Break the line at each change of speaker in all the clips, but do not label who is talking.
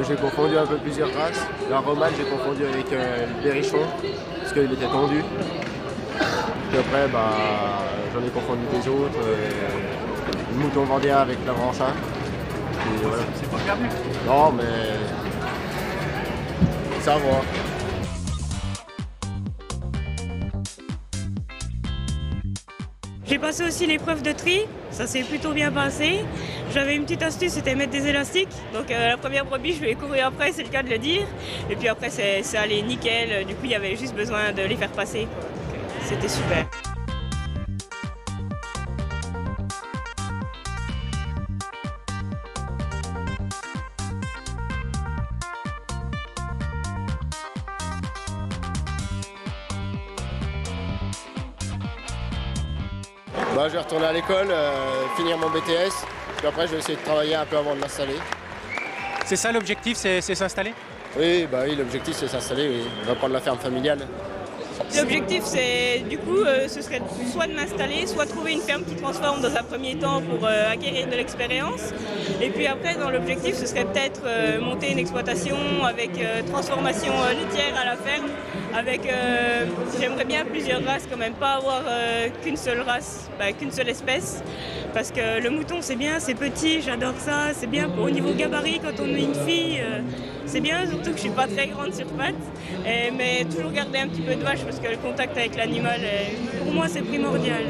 J'ai confondu un peu plusieurs races. La romane, j'ai confondu avec le berrichon, parce qu'il était tendu. Puis après, j'en ai confondu des autres. Le mouton vendéen avec la brancha. Voilà.
C'est pas perdu.
Non, mais ça va.
J'ai passé aussi l'épreuve de tri, ça s'est plutôt bien passé. J'avais une petite astuce, c'était mettre des élastiques. Donc la première brebis, je vais courir après, c'est le cas de le dire. Et puis après, c'est allé nickel. Du coup, il y avait juste besoin de les faire passer. C'était super.
Je vais retourner à l'école, finir mon BTS, puis après je vais essayer de travailler un peu avant de m'installer.
C'est ça l'objectif, c'est s'installer?
Oui, l'objectif c'est s'installer, oui. Reprendre la ferme familiale.
L'objectif, c'est du coup, ce serait soit de m'installer, soit trouver une ferme qui transforme dans un premier temps pour acquérir de l'expérience. Et puis après, dans l'objectif, ce serait peut-être monter une exploitation avec transformation laitière à la ferme. J'aimerais bien plusieurs races quand même, pas avoir qu'une seule race, qu'une seule espèce. Parce que le mouton, c'est bien, c'est petit, j'adore ça. C'est bien au niveau gabarit, quand on est une fille, c'est bien, surtout que je suis pas très grande sur pattes. Mais toujours garder un petit peu de vache parce que le contact avec l'animal, pour moi, c'est primordial.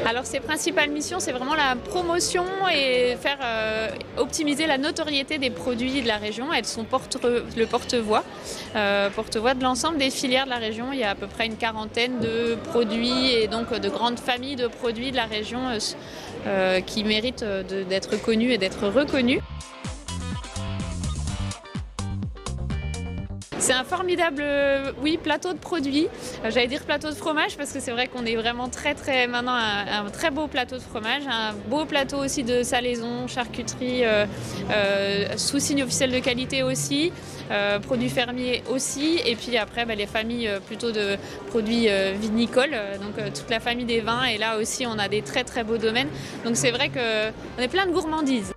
Alors ses principales missions, c'est vraiment la promotion et faire optimiser la notoriété des produits de la région, être son le porte-voix de l'ensemble des filières de la région. Il y a à peu près une quarantaine de produits et donc de grandes familles de produits de la région qui méritent d'être connus et d'être reconnus. C'est un formidable plateau de produits. J'allais dire plateau de fromage parce que c'est vrai qu'on est vraiment maintenant un très beau plateau de fromage, un beau plateau aussi de salaison, charcuterie, sous signe officiel de qualité aussi, produits fermiers aussi, et puis après les familles plutôt de produits vinicoles, donc toute la famille des vins, et là aussi on a des très très beaux domaines. Donc c'est vrai qu'on est plein de gourmandises.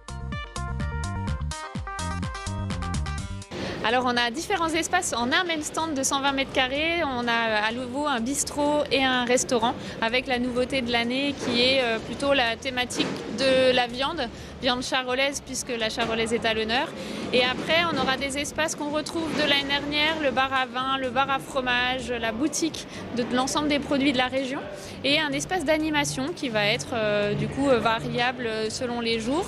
Alors on a différents espaces en un même stand de 120 mètres carrés. On a à nouveau un bistrot et un restaurant avec la nouveauté de l'année qui est plutôt la thématique de la viande charolaise puisque la charolaise est à l'honneur. Et après on aura des espaces qu'on retrouve de l'année dernière, le bar à vin, le bar à fromage, la boutique de l'ensemble des produits de la région et un espace d'animation qui va être du coup variable selon les jours,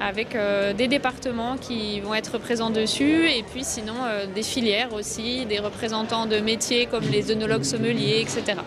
avec des départements qui vont être présents dessus et puis sinon des filières aussi, des représentants de métiers comme les œnologues sommeliers, etc.